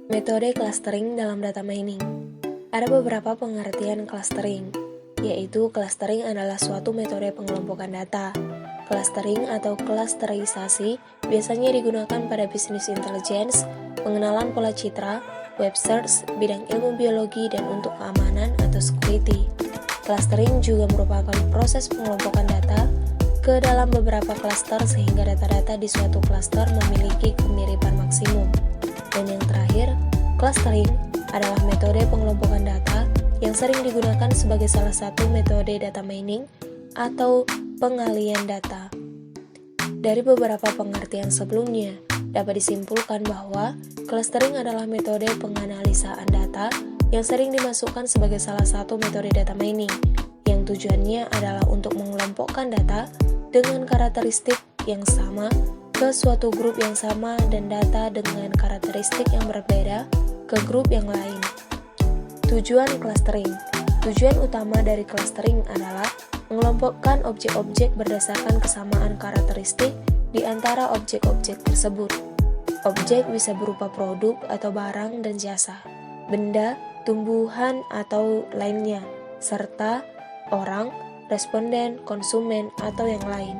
Metode clustering dalam data mining. Ada beberapa pengertian clustering, yaitu clustering adalah suatu metode pengelompokan data. Clustering atau clusterisasi biasanya digunakan pada bisnis intelligence, pengenalan pola citra, web search, bidang ilmu biologi, dan untuk keamanan atau security. Clustering juga merupakan proses pengelompokan data ke dalam beberapa cluster sehingga data-data di suatu cluster memiliki kemiripan maksimum. Dan yang terakhir, clustering adalah metode pengelompokan data yang sering digunakan sebagai salah satu metode data mining atau pengalian data. Dari beberapa pengertian sebelumnya, dapat disimpulkan bahwa clustering adalah metode penganalisaan data yang sering dimasukkan sebagai salah satu metode data mining, yang tujuannya adalah untuk mengelompokkan data dengan karakteristik yang sama ke suatu grup yang sama dan data dengan karakteristik yang berbeda ke grup yang lain. Tujuan clustering. Tujuan utama dari clustering adalah mengelompokkan objek-objek berdasarkan kesamaan karakteristik di antara objek-objek tersebut. Objek bisa berupa produk atau barang dan jasa, benda, tumbuhan atau lainnya, serta orang, responden, konsumen, atau yang lain.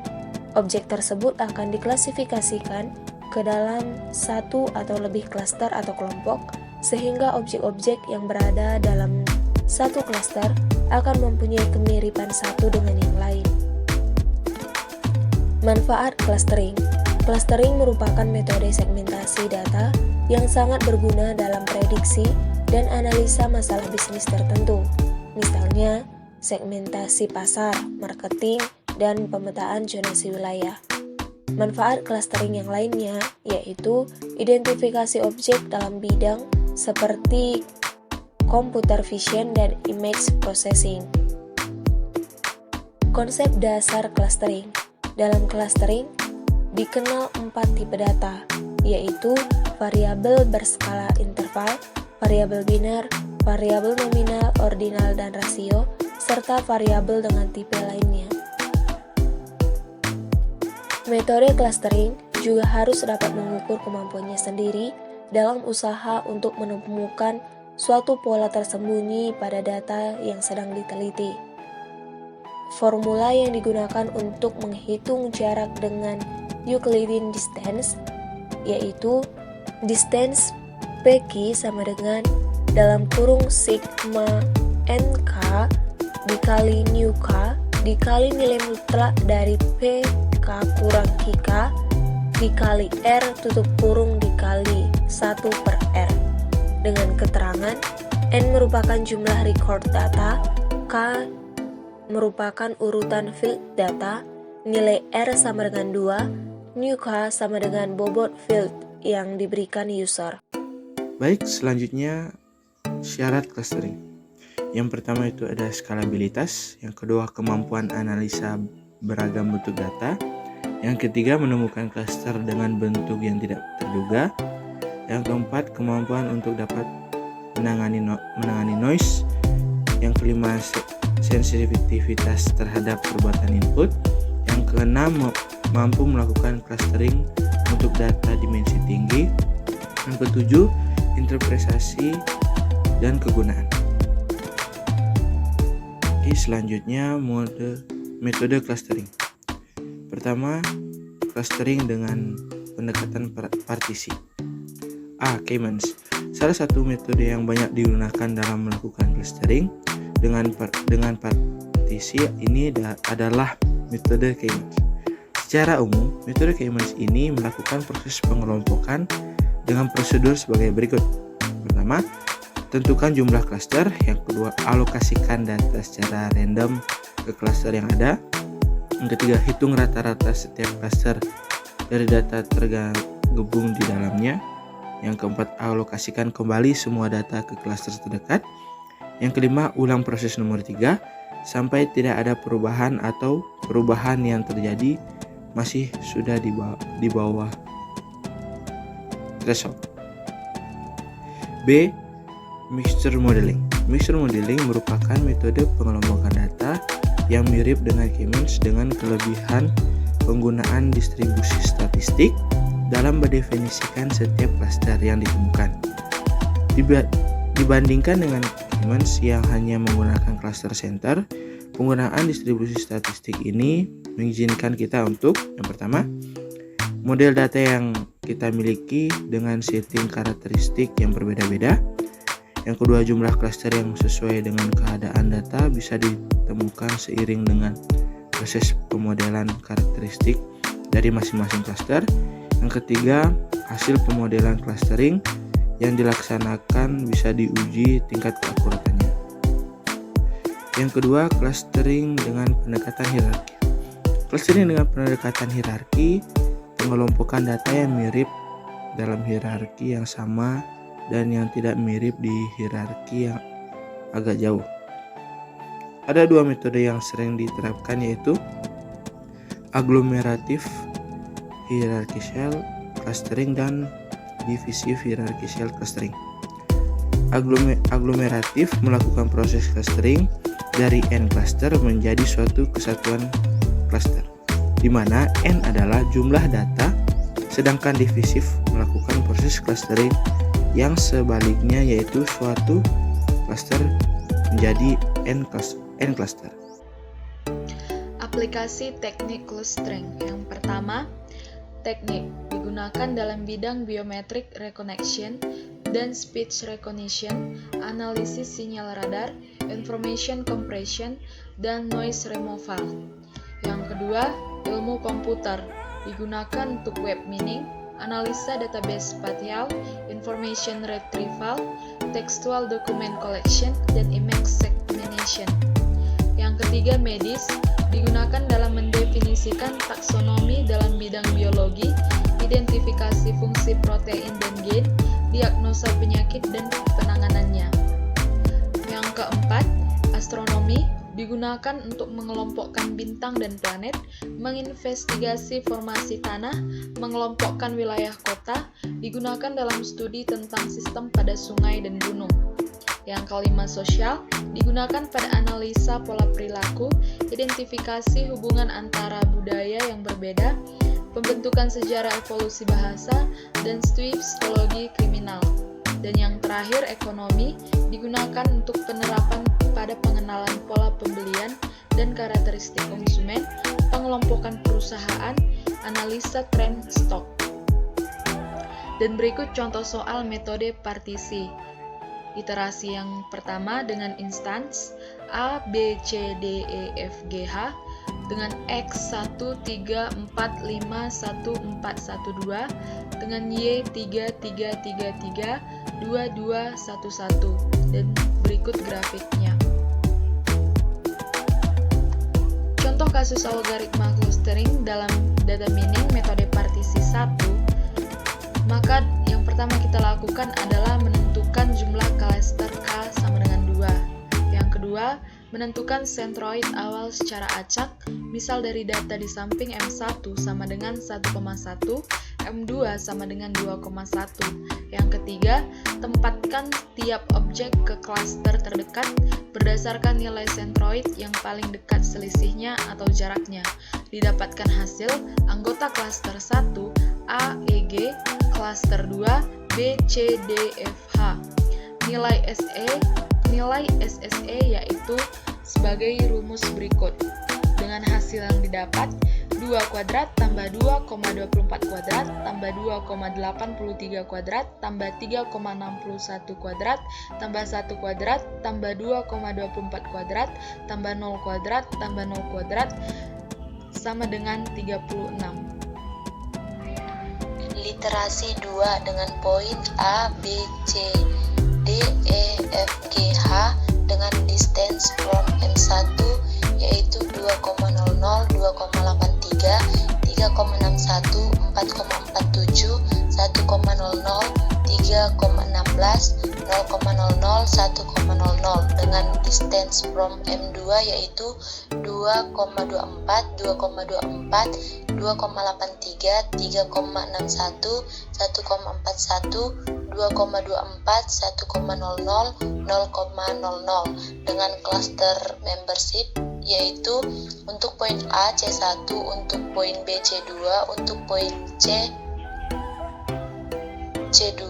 Objek tersebut akan diklasifikasikan ke dalam satu atau lebih klaster atau kelompok, sehingga objek-objek yang berada dalam satu klaster akan mempunyai kemiripan satu dengan yang lain. Manfaat clustering. Clustering merupakan metode segmentasi data yang sangat berguna dalam prediksi dan analisa masalah bisnis tertentu. Misalnya, segmentasi pasar, marketing, dan pemetaan zonasi wilayah. Manfaat clustering yang lainnya yaitu identifikasi objek dalam bidang seperti computer vision dan image processing. Konsep dasar clustering. Dalam clustering dikenal 4 tipe data, yaitu variabel berskala interval, variabel biner, variabel nominal, ordinal, dan rasio, serta variabel dengan tipe lainnya. Metode clustering juga harus dapat mengukur kemampuannya sendiri dalam usaha untuk menemukan suatu pola tersembunyi pada data yang sedang diteliti. Formula yang digunakan untuk menghitung jarak dengan Euclidean distance yaitu distance PQ sama dengan dalam kurung sigma NK dikali nu K dikali nilai mutlak dari PK kurang QK dikali R tutup kurung dikali 1/R dengan keterangan N merupakan jumlah record data, K merupakan urutan field data, nilai R sama dengan 2, nu K sama dengan bobot field yang diberikan user. Baik, selanjutnya syarat clustering. Yang pertama itu ada skalabilitas, yang kedua kemampuan analisa beragam bentuk data, yang ketiga menemukan cluster dengan bentuk yang tidak terduga, yang keempat kemampuan untuk dapat menangani noise, yang kelima sensitivitas terhadap perbuatan input, yang keenam mampu melakukan clustering untuk data dimensi tinggi, yang ketujuh interpretasi dan kegunaan. Oke, selanjutnya metode clustering. Pertama, clustering dengan pendekatan partisi. K-means. Salah satu metode yang banyak digunakan dalam melakukan clustering dengan partisi ini adalah metode K-means. Secara umum, metode K-means ini melakukan proses pengelompokan dengan prosedur sebagai berikut. Pertama, tentukan jumlah klaster. Yang kedua, alokasikan data secara random ke klaster yang ada. Yang ketiga, hitung rata-rata setiap klaster dari data tergabung di dalamnya. Yang keempat, alokasikan kembali semua data ke klaster terdekat. Yang kelima, ulang proses nomor 3 sampai tidak ada perubahan atau perubahan yang terjadi masih sudah di bawah threshold. B. Mixture modeling. Mixture modeling merupakan metode pengelompokan data yang mirip dengan K-means dengan kelebihan penggunaan distribusi statistik dalam mendefinisikan setiap klaster yang ditemukan. Dibandingkan dengan Caymans yang hanya menggunakan cluster center, penggunaan distribusi statistik ini mengizinkan kita untuk yang pertama, model data yang kita miliki dengan setting karakteristik yang berbeda-beda. Yang kedua, jumlah cluster yang sesuai dengan keadaan data bisa ditemukan seiring dengan proses pemodelan karakteristik dari masing-masing cluster. Yang ketiga, hasil pemodelan clustering yang dilaksanakan bisa diuji tingkat keakuratannya. Yang kedua, clustering dengan pendekatan hierarki. Clustering dengan pendekatan hierarki, pengelompokan data yang mirip dalam hierarki yang sama dan yang tidak mirip di hierarki yang agak jauh. Ada dua metode yang sering diterapkan, yaitu agglomerative hierarchical clustering dan divisive hierarchical clustering. Aglomeratif melakukan proses clustering dari n cluster menjadi suatu kesatuan cluster, di mana n adalah jumlah data, sedangkan divisif melakukan proses clustering yang sebaliknya, yaitu suatu cluster menjadi n cluster. Aplikasi teknik clustering. Yang pertama, teknik digunakan dalam bidang biometric recognition dan speech recognition, analisis sinyal radar, information compression, dan noise removal. Yang kedua, ilmu komputer digunakan untuk web mining, analisa database spatial, information retrieval, textual document collection, dan image segmentation. Yang ketiga, medis digunakan dalam mendefinisikan taksonomi dalam bidang biologi, identifikasi fungsi protein dan gen, diagnosa penyakit dan penanganannya. Yang keempat, astronomi digunakan untuk mengelompokkan bintang dan planet, menginvestigasi formasi tanah, mengelompokkan wilayah kota, digunakan dalam studi tentang sistem pada sungai dan gunung. Yang kelima, sosial digunakan pada analisa pola perilaku, identifikasi hubungan antara budaya yang berbeda, pembentukan sejarah evolusi bahasa, dan studi psikologi kriminal. Dan yang terakhir, ekonomi digunakan untuk penerapan pada pengenalan pola pembelian dan karakteristik konsumen, pengelompokan perusahaan, analisa tren stok. Dan berikut contoh soal metode partisi. Iterasi yang pertama dengan instance A, B, C, D, E, F, G, H dengan X 1, 3, 4, 5, 1, 4, 1, 2 dengan Y 3, 3, 3, 3, 2, 2, 1, 1 dan berikut grafiknya. Contoh kasus algoritma clustering dalam data mining metode partisi 1. Maka yang pertama kita lakukan adalah menentukan jumlah cluster K sama dengan 2. Yang kedua, menentukan centroid awal secara acak, misal dari data di samping M1 sama dengan 1,1, M2 sama dengan 2,1. Yang ketiga, tempatkan tiap objek ke cluster terdekat berdasarkan nilai centroid yang paling dekat selisihnya atau jaraknya. Didapatkan hasil anggota cluster 1 A, E, G, cluster 2 B, C, D, F, H. Nilai SSE yaitu sebagai rumus berikut. Dengan hasil yang didapat, 2 kuadrat tambah 2,24 kuadrat tambah 2,83 kuadrat tambah 3,61 kuadrat tambah 1 kuadrat tambah 2,24 kuadrat tambah 0 kuadrat tambah 0 kuadrat sama dengan 36. Literasi 2 dengan poin A, B, C, D, E, F, G, H dengan distance from M1 yaitu 2,00, 2,83, 3,61, 4,47, 1,00, 3,16, 0,00, 1,00 dengan distance from M2 yaitu 2,24, 2,24, 2,83, 3,61, 1,41, 2,24, 1,00, 0,00 dengan cluster membership yaitu untuk poin A C1, untuk poin B C2, untuk poin C C2,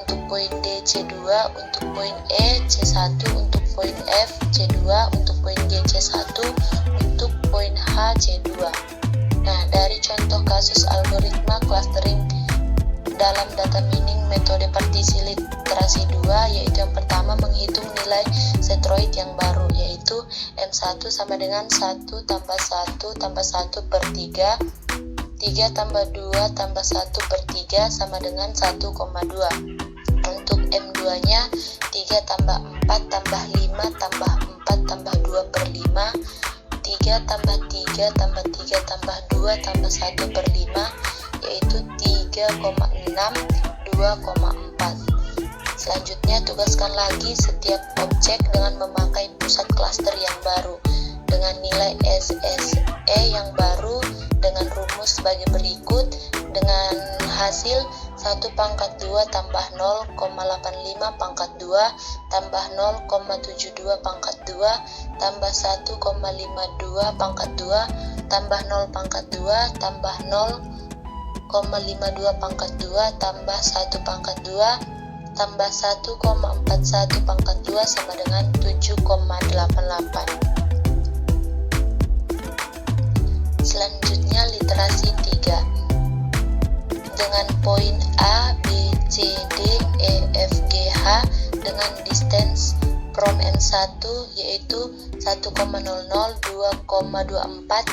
untuk poin D, C2, untuk poin E, C1, untuk poin F, C2, untuk poin G, C1, untuk poin H, C2. Nah, dari contoh kasus algoritma clustering dalam data mining metode partisi literasi 2, yaitu yang pertama menghitung nilai setroid yang baru, yaitu M1 sama dengan 1 tambah 1 tambah 1 per 3, 3 tambah 2 tambah 1 per 3 sama dengan 1,2. Untuk M2 nya 3 tambah 4 tambah 5 tambah 4 tambah 2 per 5, 3 tambah 3 tambah 3 tambah 2 tambah 1 per 5, yaitu 3,6, 2,4. Selanjutnya tugaskan lagi setiap objek dengan memakai pusat klaster yang baru dengan nilai SSE yang baru dengan rumus sebagai berikut, dengan hasil 1 pangkat 2 tambah 0,85 pangkat 2 tambah 0,72 pangkat 2 tambah 1,52 pangkat 2 tambah 0 pangkat 2 tambah 0,52 pangkat 2 tambah 1 pangkat 2 tambah 1,41 pangkat 2 sama dengan 7,88. Selanjutnya literasi 3. Dengan poin A, B, C, D, E, F, G, H dengan distance from M1 yaitu 1,00, 2,24,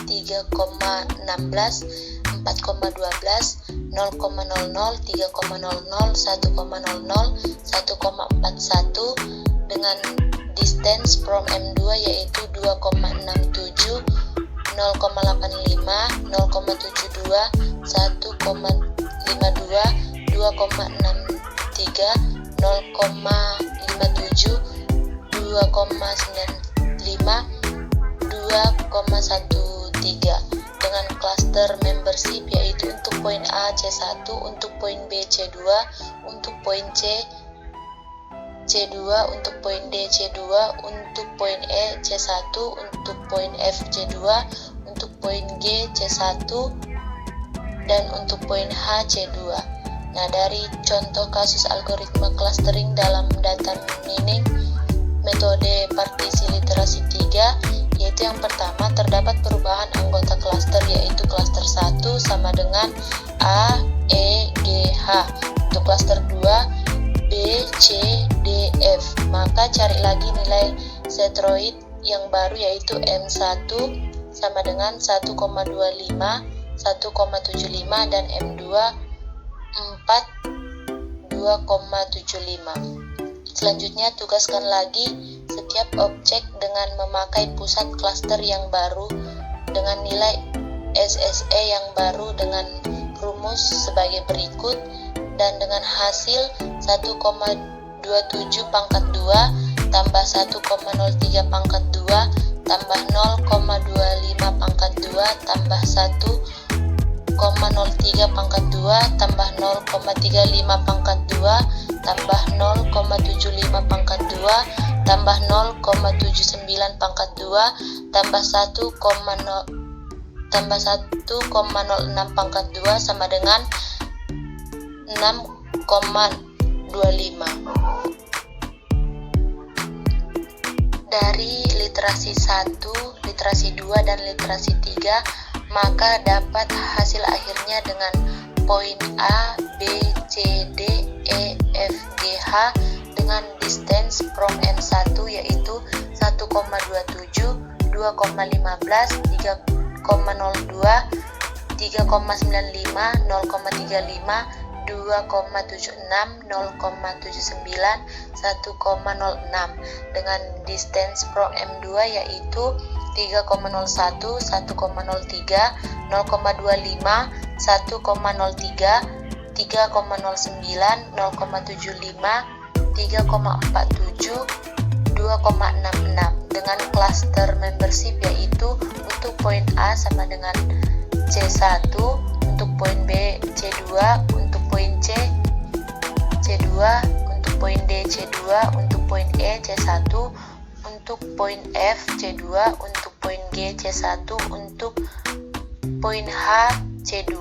3,16, 4,12, 0,00, 3,00, 1,00, dengan distance from M2 yaitu 2,67, 0,85, 0,72, 1,52, 2,63, 0,57, 2,95, 2,13 dengan cluster membership yaitu untuk poin A C1, untuk poin B C2, untuk poin C C2, untuk poin D C2, untuk poin E C1, untuk poin F C2, untuk poin G C1, dan untuk poin H C2. Nah, dari contoh kasus algoritma clustering dalam data mining metode partisi literasi 3, yaitu yang pertama terdapat perubahan anggota klaster yaitu klaster 1 sama dengan A, E, G, H. Untuk klaster 2 B, C, D, F. Maka cari lagi nilai setroid yang baru yaitu M1 sama dengan 1,25, 1,75 dan M2 4, 2,75. Selanjutnya tugaskan lagi setiap objek dengan memakai pusat klaster yang baru dengan nilai SSE yang baru dengan rumus sebagai berikut, dan dengan hasil 1,27 pangkat 2 tambah 1,03 pangkat 2 tambah 0,25 pangkat 2 tambah 1,03 pangkat 2 tambah 0,35 pangkat 2 tambah 0,75 pangkat 2 tambah 0,79 pangkat 2 tambah 1,06 pangkat 2 sama dengan 6,25. Dari literasi 1, literasi 2, dan literasi 3, maka dapat hasil akhirnya dengan poin A, B, C, D, E, F, G, H dengan distance from M1 yaitu 1,27, 2,15, 3,02, 3,95, 0,35, 2,76, 0,79, 1,06 dengan distance from M2 yaitu 3,01, 1,03, 0,25, 1,03, 3,09, 0,75, 3,47, 2,66 dengan cluster membership yaitu untuk poin A sama dengan C1, untuk poin B C2, untuk poin C C2, untuk poin D C2, untuk poin E C1, untuk poin F C2, untuk poin G C1, untuk poin H C2.